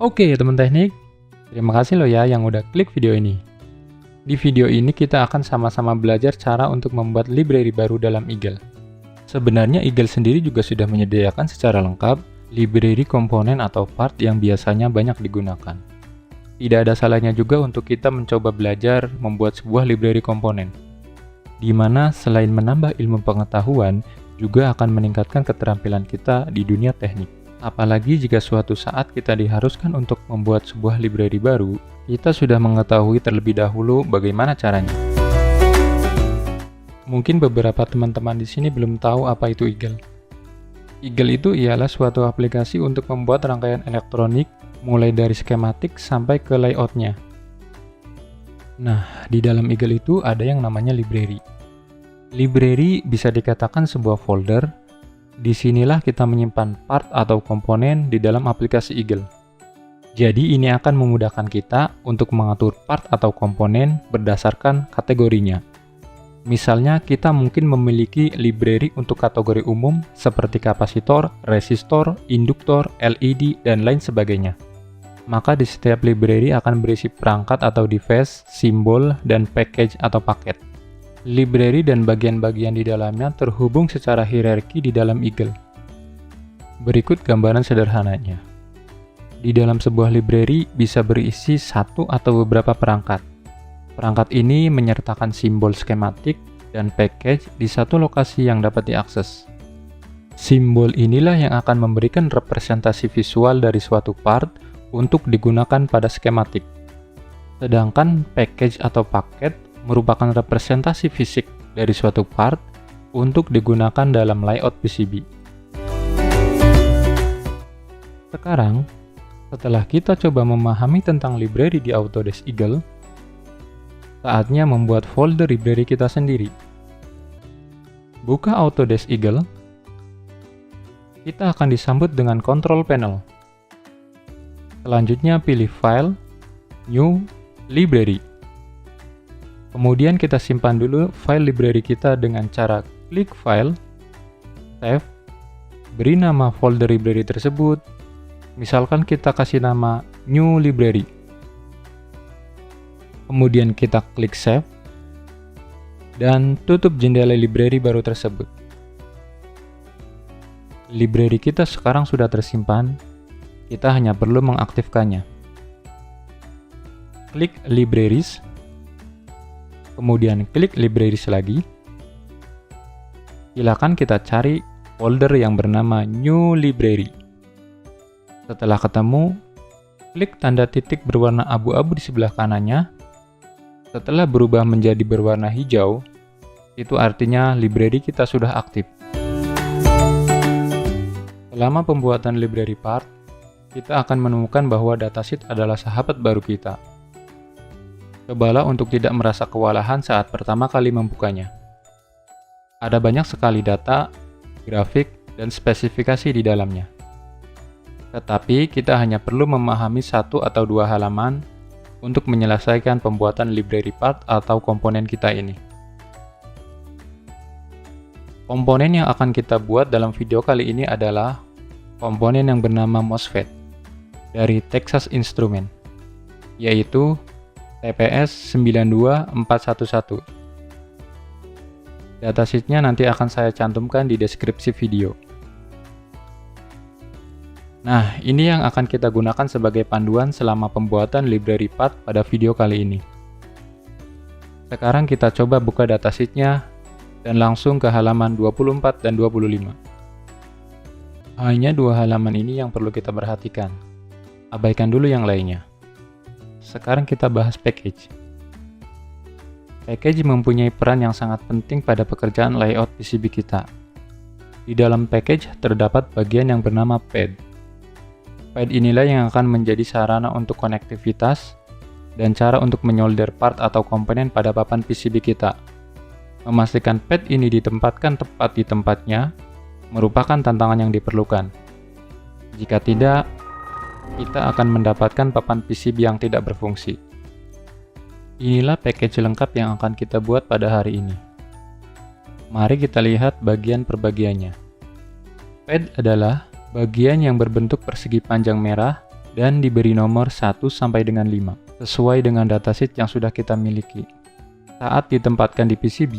Oke teman teknik, terima kasih loh ya yang udah klik video ini. Di video ini kita akan sama-sama belajar cara untuk membuat library baru dalam Eagle. Sebenarnya Eagle sendiri juga sudah menyediakan secara lengkap library komponen atau part yang biasanya banyak digunakan. Tidak ada salahnya juga untuk kita mencoba belajar membuat sebuah library komponen, di mana selain menambah ilmu pengetahuan, juga akan meningkatkan keterampilan kita di dunia teknik. Apalagi jika suatu saat kita diharuskan untuk membuat sebuah library baru, kita sudah mengetahui terlebih dahulu bagaimana caranya. Mungkin beberapa teman-teman di sini belum tahu apa itu Eagle. Eagle itu ialah suatu aplikasi untuk membuat rangkaian elektronik mulai dari skematik sampai ke layoutnya. Nah, di dalam Eagle itu ada yang namanya library. Library bisa dikatakan sebuah folder. Disinilah kita menyimpan part atau komponen di dalam aplikasi Eagle. Jadi ini akan memudahkan kita untuk mengatur part atau komponen berdasarkan kategorinya. Misalnya kita mungkin memiliki library untuk kategori umum seperti kapasitor, resistor, induktor, LED, dan lain sebagainya. Maka di setiap library akan berisi perangkat atau device, simbol, dan package atau paket. Library dan bagian-bagian di dalamnya terhubung secara hierarki di dalam Eagle. Berikut gambaran sederhananya. Di dalam sebuah library bisa berisi satu atau beberapa perangkat. Perangkat ini menyertakan simbol skematik dan package di satu lokasi yang dapat diakses. Simbol inilah yang akan memberikan representasi visual dari suatu part untuk digunakan pada skematik. Sedangkan package atau paket merupakan representasi fisik dari suatu part untuk digunakan dalam layout PCB. Sekarang, setelah kita coba memahami tentang library di Autodesk Eagle, saatnya membuat folder library kita sendiri. Buka Autodesk Eagle, kita akan disambut dengan control panel. Selanjutnya pilih File, New, Library. Kemudian kita simpan dulu file library kita dengan cara klik File, Save, beri nama folder library tersebut, misalkan kita kasih nama New Library. Kemudian kita klik Save, dan tutup jendela library baru tersebut. Library kita sekarang sudah tersimpan, kita hanya perlu mengaktifkannya. Klik Libraries, kemudian klik Libraries lagi. Silakan kita cari folder yang bernama New Library. Setelah ketemu, klik tanda titik berwarna abu-abu di sebelah kanannya. Setelah berubah menjadi berwarna hijau, itu artinya library kita sudah aktif. Selama pembuatan library part, kita akan menemukan bahwa datasheet adalah sahabat baru kita. Cobalah untuk tidak merasa kewalahan saat pertama kali membukanya. Ada banyak sekali data, grafik, dan spesifikasi di dalamnya. Tetapi kita hanya perlu memahami satu atau dua halaman untuk menyelesaikan pembuatan library part atau komponen kita ini. Komponen yang akan kita buat dalam video kali ini adalah komponen yang bernama MOSFET dari Texas Instruments, yaitu TPS 92411. Datasheetnya nanti akan saya cantumkan di deskripsi video. Nah, ini yang akan kita gunakan sebagai panduan selama pembuatan library part pada video kali ini. Sekarang kita coba buka datasheetnya dan langsung ke halaman 24 dan 25. Hanya dua halaman ini yang perlu kita perhatikan. Abaikan dulu yang lainnya. Sekarang kita bahas package. Package mempunyai peran yang sangat penting pada pekerjaan layout PCB kita. Di dalam package terdapat bagian yang bernama pad. Pad inilah yang akan menjadi sarana untuk konektivitas dan cara untuk menyolder part atau komponen pada papan PCB kita. Memastikan pad ini ditempatkan tepat di tempatnya merupakan tantangan yang diperlukan. Jika tidak, kita akan mendapatkan papan PCB yang tidak berfungsi. Inilah package lengkap yang akan kita buat pada hari ini. Mari kita lihat bagian per bagiannya. Pad adalah bagian yang berbentuk persegi panjang merah dan diberi nomor 1 sampai dengan 5, sesuai dengan datasheet yang sudah kita miliki. Saat ditempatkan di PCB,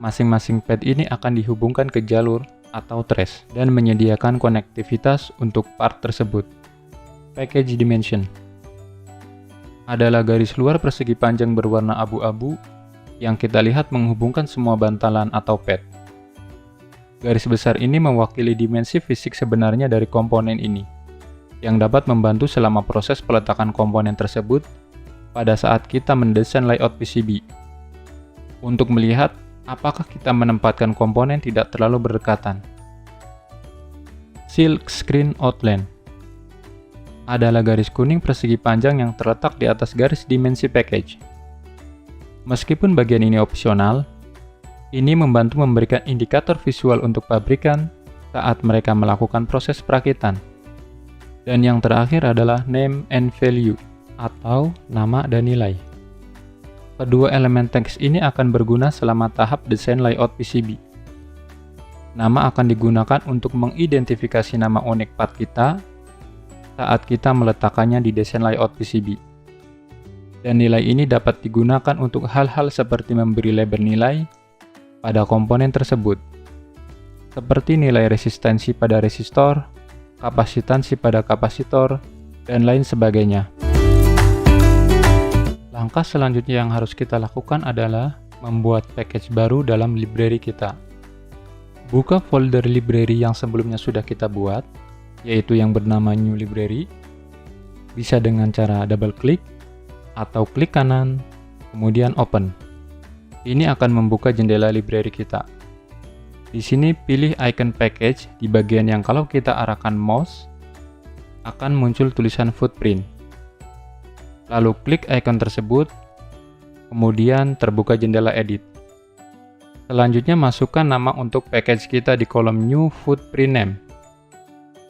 masing-masing pad ini akan dihubungkan ke jalur atau trace dan menyediakan konektivitas untuk part tersebut. Package dimension adalah garis luar persegi panjang berwarna abu-abu yang kita lihat menghubungkan semua bantalan atau pad. Garis besar ini mewakili dimensi fisik sebenarnya dari komponen ini, yang dapat membantu selama proses peletakan komponen tersebut pada saat kita mendesain layout PCB. Untuk melihat apakah kita menempatkan komponen tidak terlalu berdekatan. Silk Screen Outline adalah garis kuning persegi panjang yang terletak di atas garis dimensi package. Meskipun bagian ini opsional, ini membantu memberikan indikator visual untuk pabrikan saat mereka melakukan proses perakitan. Dan yang terakhir adalah name and value, atau nama dan nilai. Kedua elemen teks ini akan berguna selama tahap desain layout PCB. Nama akan digunakan untuk mengidentifikasi nama unik part kita saat kita meletakkannya di desain layout PCB. Dan nilai ini dapat digunakan untuk hal-hal seperti memberi label nilai pada komponen tersebut, seperti nilai resistansi pada resistor, kapasitansi pada kapasitor, dan lain sebagainya. Langkah selanjutnya yang harus kita lakukan adalah membuat package baru dalam library kita. Buka folder library yang sebelumnya sudah kita buat, yaitu yang bernama New Library. Bisa dengan cara double klik atau klik kanan, kemudian open. Ini akan membuka jendela library kita. Di sini pilih icon package di bagian yang kalau kita arahkan mouse akan muncul tulisan footprint. Lalu klik icon tersebut, kemudian terbuka jendela edit. Selanjutnya masukkan nama untuk package kita di kolom new footprint name.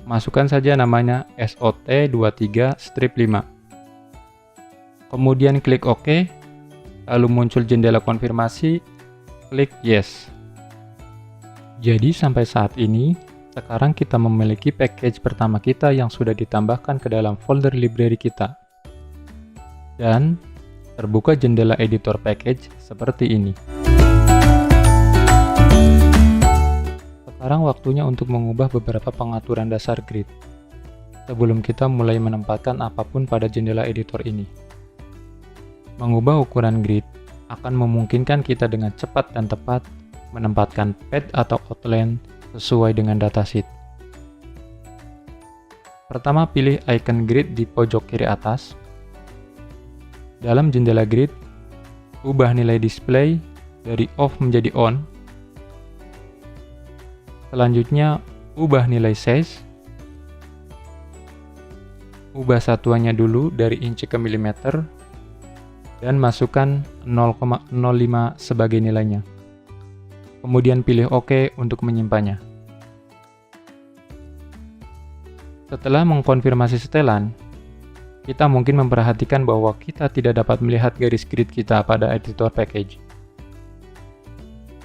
Masukkan saja namanya SOT23-5. Kemudian klik OK, lalu muncul jendela konfirmasi, klik yes. Jadi sampai saat ini, sekarang kita memiliki package pertama kita yang sudah ditambahkan ke dalam folder library kita. Dan terbuka jendela editor package seperti ini. Sekarang waktunya untuk mengubah beberapa pengaturan dasar grid, sebelum kita mulai menempatkan apapun pada jendela editor ini. Mengubah ukuran grid akan memungkinkan kita dengan cepat dan tepat menempatkan pad atau outline sesuai dengan datasheet. Pertama, pilih icon grid di pojok kiri atas. Dalam jendela grid, ubah nilai display dari off menjadi on. Selanjutnya, ubah nilai size. Ubah satuannya dulu dari inci ke milimeter dan masukkan 0,05 sebagai nilainya. Kemudian pilih OK untuk menyimpannya. Setelah mengkonfirmasi setelan, kita mungkin memperhatikan bahwa kita tidak dapat melihat garis grid kita pada editor package.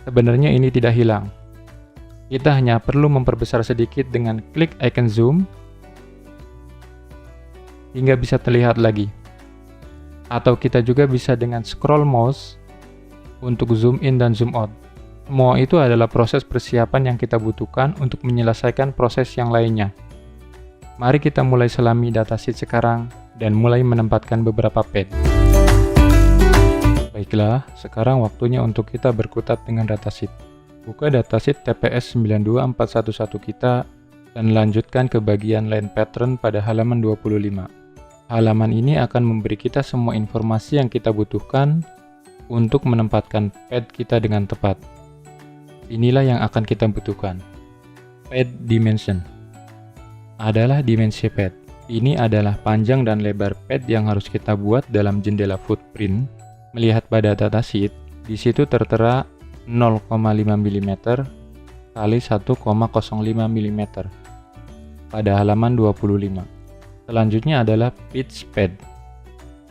Sebenarnya ini tidak hilang. Kita hanya perlu memperbesar sedikit dengan klik icon zoom hingga bisa terlihat lagi. Atau kita juga bisa dengan scroll mouse untuk zoom in dan zoom out. Semua itu adalah proses persiapan yang kita butuhkan untuk menyelesaikan proses yang lainnya. Mari kita mulai selami datasheet sekarang dan mulai menempatkan beberapa pad. Baiklah, sekarang waktunya untuk kita berkutat dengan datasheet. Buka datasheet TPS 92411 kita dan lanjutkan ke bagian line pattern pada halaman 25. Halaman ini akan memberi kita semua informasi yang kita butuhkan untuk menempatkan pad kita dengan tepat. Inilah yang akan kita butuhkan. Pad dimension adalah dimensi pad. Ini adalah panjang dan lebar pad yang harus kita buat dalam jendela footprint. Melihat pada datasheet, di situ tertera 0,5 mm kali 1,05 mm pada halaman 25. Selanjutnya adalah pitch pad.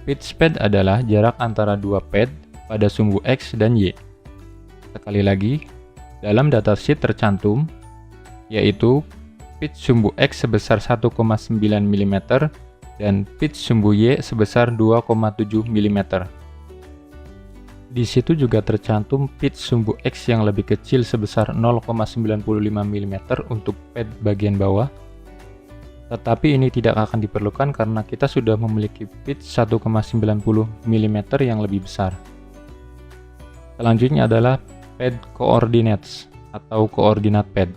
Pitch pad adalah jarak antara dua pad pada sumbu X dan Y. Sekali lagi, dalam datasheet tercantum, yaitu pitch sumbu X sebesar 1,9 mm dan pitch sumbu Y sebesar 2,7 mm. Di situ juga tercantum pitch sumbu X yang lebih kecil sebesar 0,95 mm untuk pad bagian bawah. Tetapi ini tidak akan diperlukan karena kita sudah memiliki pitch 1,90 mm yang lebih besar. Selanjutnya adalah pad coordinates atau koordinat pad.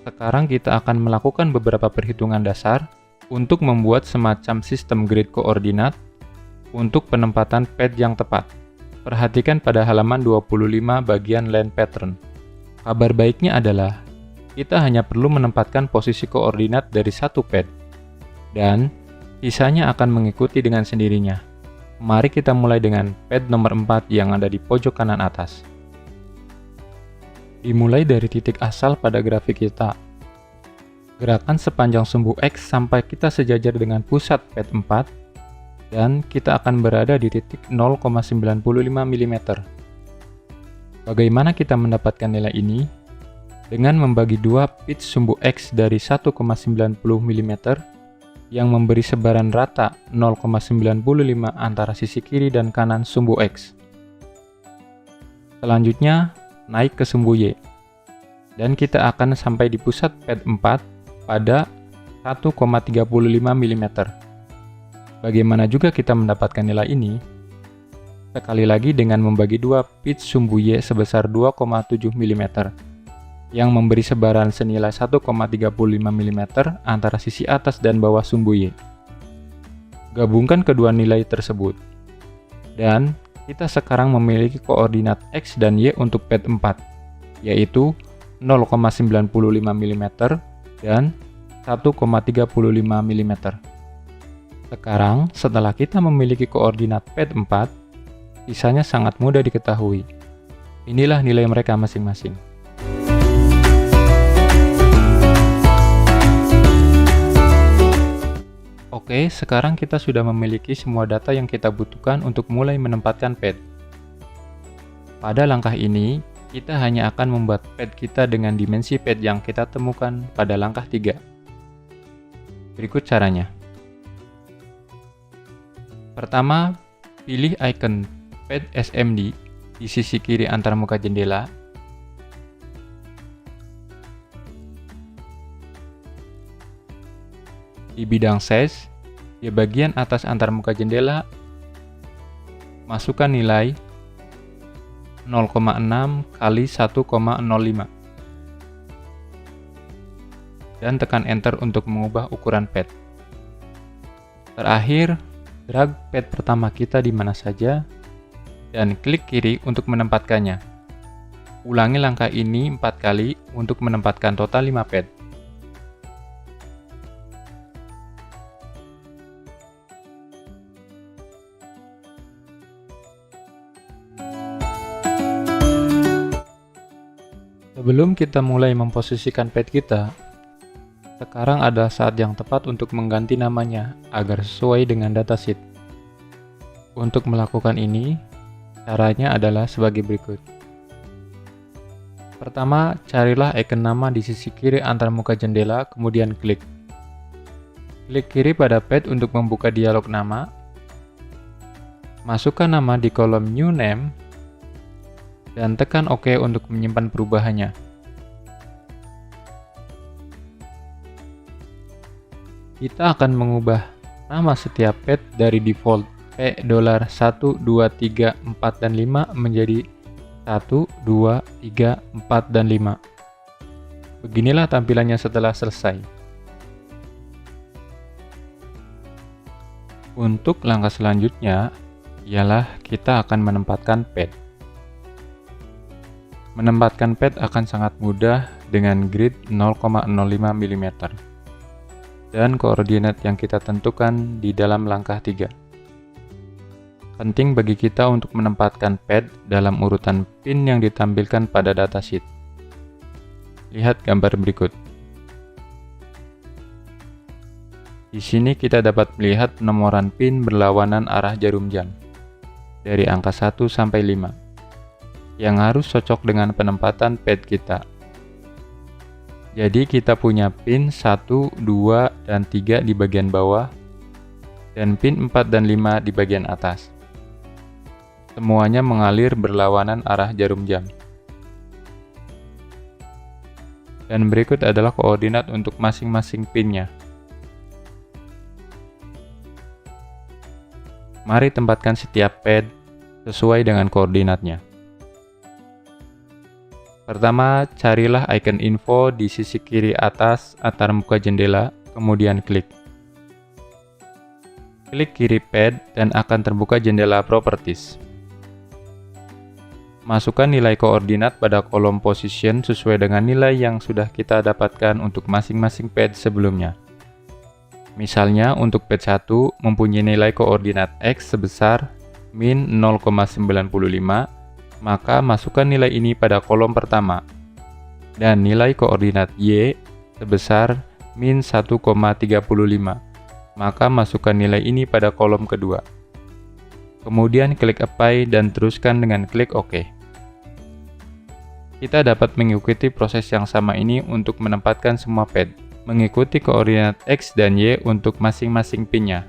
Sekarang kita akan melakukan beberapa perhitungan dasar untuk membuat semacam sistem grid koordinat untuk penempatan pad yang tepat. Perhatikan pada halaman 25 bagian line pattern. Kabar baiknya adalah kita hanya perlu menempatkan posisi koordinat dari satu pad, dan sisanya akan mengikuti dengan sendirinya. Mari kita mulai dengan pad nomor 4 yang ada di pojok kanan atas. Dimulai dari titik asal pada grafik kita. Gerakan sepanjang sumbu X sampai kita sejajar dengan pusat pad 4, dan kita akan berada di titik 0,95 mm. Bagaimana kita mendapatkan nilai ini? Dengan membagi dua pitch sumbu X dari 1,90 mm yang memberi sebaran rata 0,95 antara sisi kiri dan kanan sumbu X. Selanjutnya, naik ke sumbu Y. Dan kita akan sampai di pusat pad 4 pada 1,35 mm. Bagaimana juga kita mendapatkan nilai ini? Sekali lagi dengan membagi dua pitch sumbu Y sebesar 2,7 mm yang memberi sebaran senilai 1,35 mm antara sisi atas dan bawah sumbu Y. Gabungkan kedua nilai tersebut. Dan kita sekarang memiliki koordinat X dan Y untuk pad 4, yaitu 0,95 mm dan 1,35 mm. Sekarang, setelah kita memiliki koordinat pad 4, sisanya sangat mudah diketahui. Inilah nilai mereka masing-masing. Oke, sekarang kita sudah memiliki semua data yang kita butuhkan untuk mulai menempatkan pad. Pada langkah ini, kita hanya akan membuat pad kita dengan dimensi pad yang kita temukan pada langkah 3. Berikut caranya. Pertama, pilih icon pad SMD di sisi kiri antarmuka jendela. Di bidang size, di bagian atas antarmuka jendela, masukkan nilai 0,6 kali 1,05 dan tekan enter untuk mengubah ukuran pad. Terakhir, drag pad pertama kita di mana saja, dan klik kiri untuk menempatkannya. Ulangi langkah ini 4 kali untuk menempatkan total 5 pad. Sebelum kita mulai memposisikan pad kita, sekarang ada saat yang tepat untuk mengganti namanya agar sesuai dengan datasheet. Untuk melakukan ini, caranya adalah sebagai berikut. Pertama, carilah icon nama di sisi kiri antarmuka jendela, kemudian klik. Klik kiri pada pad untuk membuka dialog nama. Masukkan nama di kolom New Name, dan tekan OK untuk menyimpan perubahannya. Kita akan mengubah nama setiap pad dari default P$1, 2, 3, 4, dan 5 menjadi 1, 2, 3, 4, dan 5. Beginilah tampilannya setelah selesai. Untuk langkah selanjutnya, ialah kita akan menempatkan pad. Menempatkan pad akan sangat mudah dengan grid 0,05 mm dan koordinat yang kita tentukan di dalam langkah 3. Penting bagi kita untuk menempatkan pad dalam urutan pin yang ditampilkan pada datasheet. Lihat gambar berikut. Di sini kita dapat melihat penomoran pin berlawanan arah jarum jam dari angka 1 sampai 5 yang harus cocok dengan penempatan pad kita. Jadi kita punya pin 1, 2, dan 3 di bagian bawah, dan pin 4 dan 5 di bagian atas. Semuanya mengalir berlawanan arah jarum jam. Dan berikut adalah koordinat untuk masing-masing pinnya. Mari tempatkan setiap pad sesuai dengan koordinatnya. Pertama, carilah icon info di sisi kiri atas antarmuka jendela, kemudian klik. Klik kiri pad dan akan terbuka jendela Properties. Masukkan nilai koordinat pada kolom position sesuai dengan nilai yang sudah kita dapatkan untuk masing-masing pad sebelumnya. Misalnya untuk pad 1 mempunyai nilai koordinat X sebesar min 0,95, maka masukkan nilai ini pada kolom pertama. Dan nilai koordinat Y sebesar min 1,35, maka masukkan nilai ini pada kolom kedua. Kemudian klik Apply dan teruskan dengan klik OK. Kita dapat mengikuti proses yang sama ini untuk menempatkan semua pad, mengikuti koordinat X dan Y untuk masing-masing pinnya.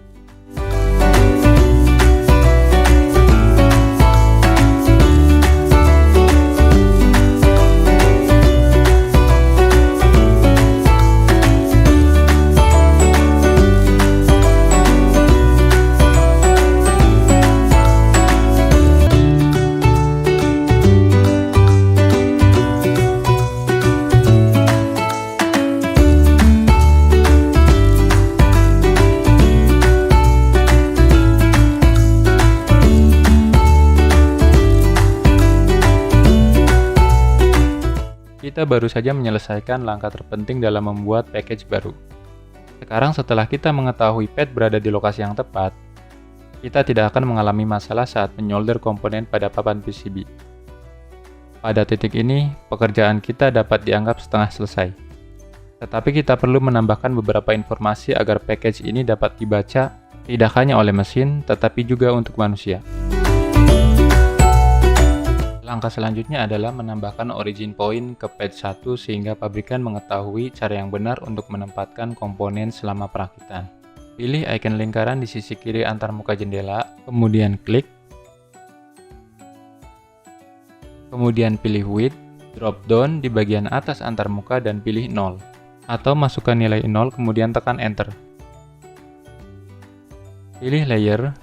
Kita baru saja menyelesaikan langkah terpenting dalam membuat package baru. Sekarang setelah kita mengetahui pad berada di lokasi yang tepat, kita tidak akan mengalami masalah saat menyolder komponen pada papan PCB. Pada titik ini, pekerjaan kita dapat dianggap setengah selesai. Tetapi kita perlu menambahkan beberapa informasi agar package ini dapat dibaca tidak hanya oleh mesin, tetapi juga untuk manusia. Langkah selanjutnya adalah menambahkan origin point ke pad 1 sehingga pabrikan mengetahui cara yang benar untuk menempatkan komponen selama perakitan. Pilih icon lingkaran di sisi kiri antarmuka jendela, kemudian klik. Kemudian pilih width, drop down di bagian atas antarmuka dan pilih 0. Atau masukkan nilai 0 kemudian tekan enter. Pilih layer,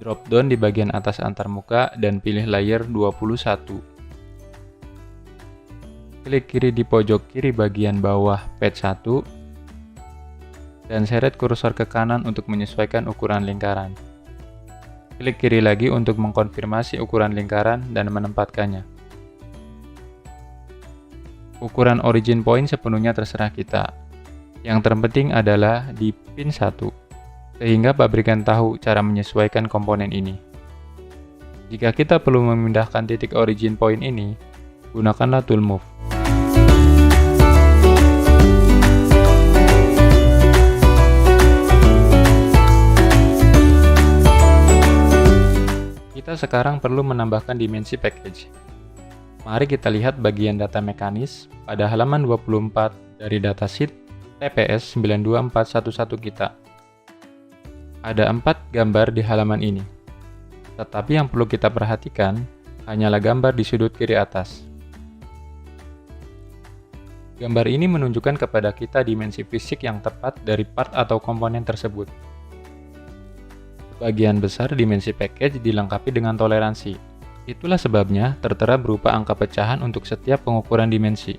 drop down di bagian atas antarmuka dan pilih layer 21. Klik kiri di pojok kiri bagian bawah pad 1 dan seret kursor ke kanan untuk menyesuaikan ukuran lingkaran. Klik kiri lagi untuk mengkonfirmasi ukuran lingkaran dan menempatkannya. Ukuran origin point sepenuhnya terserah kita. Yang terpenting adalah di pin 1. Sehingga pabrikan tahu cara menyesuaikan komponen ini. Jika kita perlu memindahkan titik origin point ini, gunakanlah tool move. Kita sekarang perlu menambahkan dimensi package. Mari kita lihat bagian data mekanis pada halaman 24 dari datasheet TPS 92411 kita. Ada 4 gambar di halaman ini, tetapi yang perlu kita perhatikan hanyalah gambar di sudut kiri atas. Gambar ini menunjukkan kepada kita dimensi fisik yang tepat dari part atau komponen tersebut. Sebagian besar dimensi package dilengkapi dengan toleransi. Itulah sebabnya tertera berupa angka pecahan untuk setiap pengukuran dimensi.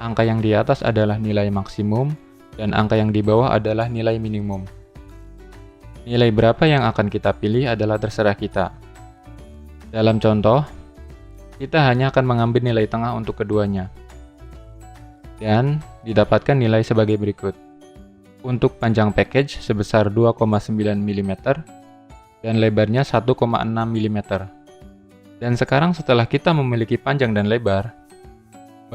Angka yang di atas adalah nilai maksimum, dan angka yang di bawah adalah nilai minimum. Nilai berapa yang akan kita pilih adalah terserah kita. Dalam contoh, kita hanya akan mengambil nilai tengah untuk keduanya. Dan didapatkan nilai sebagai berikut. Untuk panjang package sebesar 2,9 mm dan lebarnya 1,6 mm. Dan sekarang setelah kita memiliki panjang dan lebar,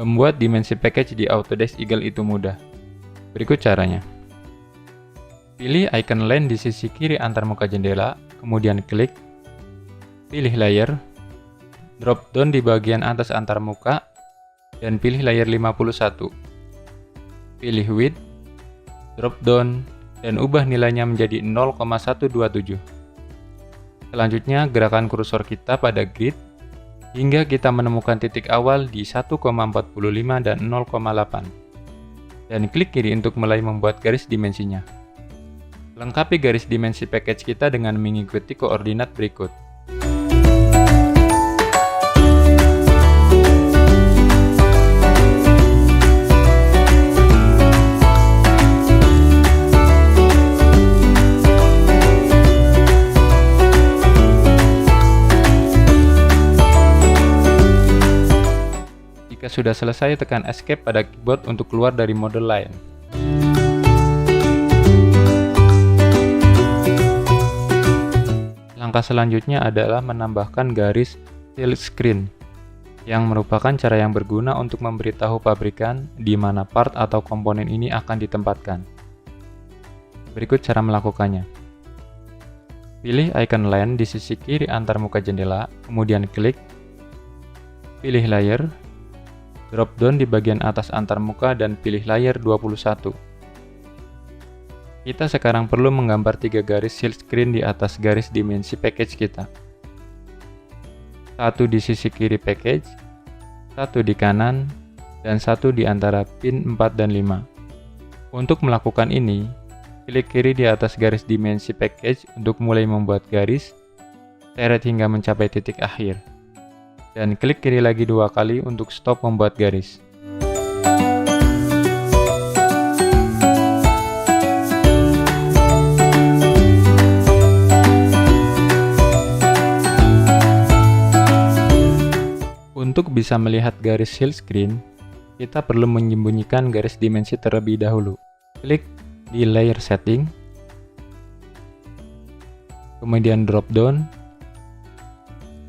membuat dimensi package di Autodesk Eagle itu mudah. Berikut caranya. Pilih icon land di sisi kiri antarmuka jendela, kemudian klik. Pilih layer, drop down di bagian atas antarmuka, dan pilih layer 51. Pilih width, drop down, dan ubah nilainya menjadi 0,127. Selanjutnya, gerakan kursor kita pada grid hingga kita menemukan titik awal di 1,45 dan 0,8. Dan klik kiri untuk mulai membuat garis dimensinya. Lengkapi garis dimensi package kita dengan mengikuti koordinat berikut. Jika sudah selesai, tekan Escape pada keyboard untuk keluar dari mode lain. Langkah selanjutnya adalah menambahkan garis silk screen, yang merupakan cara yang berguna untuk memberitahu pabrikan di mana part atau komponen ini akan ditempatkan. Berikut cara melakukannya. Pilih icon line di sisi kiri antarmuka jendela, kemudian klik, pilih layer, drop down di bagian atas antarmuka dan pilih layer 21. Kita sekarang perlu menggambar 3 garis silk screen di atas garis dimensi package kita. Satu di sisi kiri package, satu di kanan, dan satu di antara pin 4 dan 5. Untuk melakukan ini, klik kiri di atas garis dimensi package untuk mulai membuat garis, seret hingga mencapai titik akhir. Dan klik kiri lagi 2 kali untuk stop membuat garis. Untuk bisa melihat garis silk screen, kita perlu menyembunyikan garis dimensi terlebih dahulu. Klik di layer setting, kemudian drop down,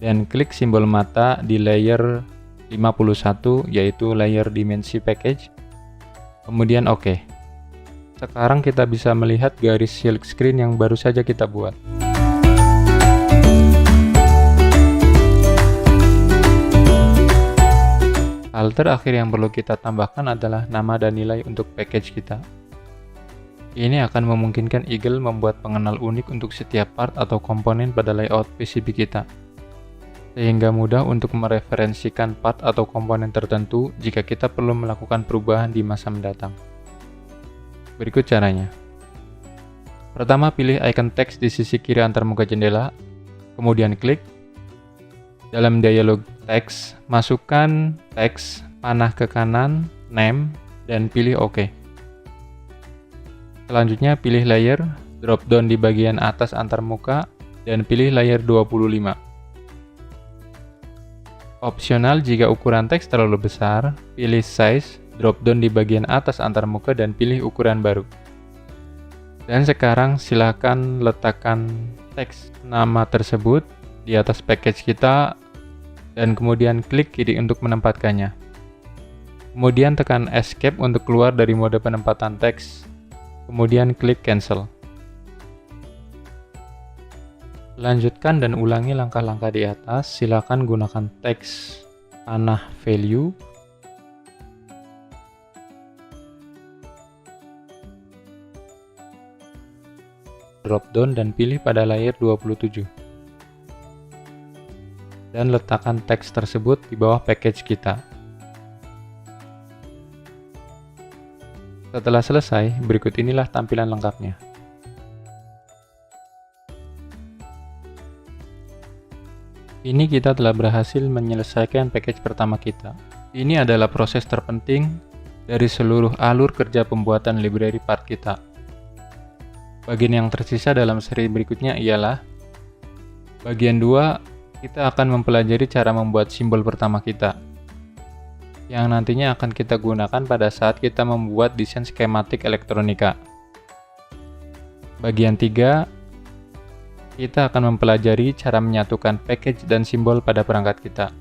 dan klik simbol mata di layer 51, yaitu layer dimensi package, kemudian OK. Sekarang kita bisa melihat garis silk screen yang baru saja kita buat. Hal terakhir yang perlu kita tambahkan adalah nama dan nilai untuk package kita. Ini akan memungkinkan Eagle membuat pengenal unik untuk setiap part atau komponen pada layout PCB kita, sehingga mudah untuk mereferensikan part atau komponen tertentu jika kita perlu melakukan perubahan di masa mendatang. Berikut caranya. Pertama, pilih icon teks di sisi kiri antarmuka jendela, kemudian klik. Dalam dialog teks, masukkan teks panah ke kanan, name, dan pilih OK. Selanjutnya, pilih layer, drop down di bagian atas antarmuka, dan pilih layer 25. Opsional jika ukuran teks terlalu besar, pilih size, drop down di bagian atas antarmuka dan pilih ukuran baru. Dan sekarang silakan letakkan teks nama tersebut di atas package kita dan kemudian klik kiri untuk menempatkannya. Kemudian tekan Escape untuk keluar dari mode penempatan teks, kemudian klik Cancel. Lanjutkan dan ulangi langkah-langkah di atas. Silakan gunakan teks panah value, drop down dan pilih pada layer 27. Dan letakkan teks tersebut di bawah package kita. Setelah selesai, berikut inilah tampilan lengkapnya. Ini kita telah berhasil menyelesaikan package pertama kita. Ini adalah proses terpenting dari seluruh alur kerja pembuatan library part kita. Bagian yang tersisa dalam seri berikutnya ialah bagian 2, kita akan mempelajari cara membuat simbol pertama kita, yang nantinya akan kita gunakan pada saat kita membuat desain skematik elektronika. Bagian 3, kita akan mempelajari cara menyatukan package dan simbol pada perangkat kita.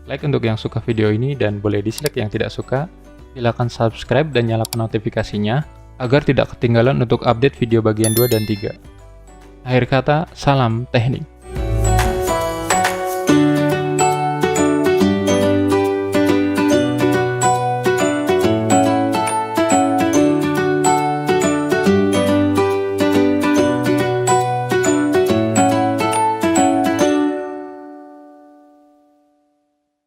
Like untuk yang suka video ini dan boleh dislike yang tidak suka. Silakan subscribe dan nyalakan notifikasinya agar tidak ketinggalan untuk update video bagian 2 dan 3. Akhir kata, salam teknik.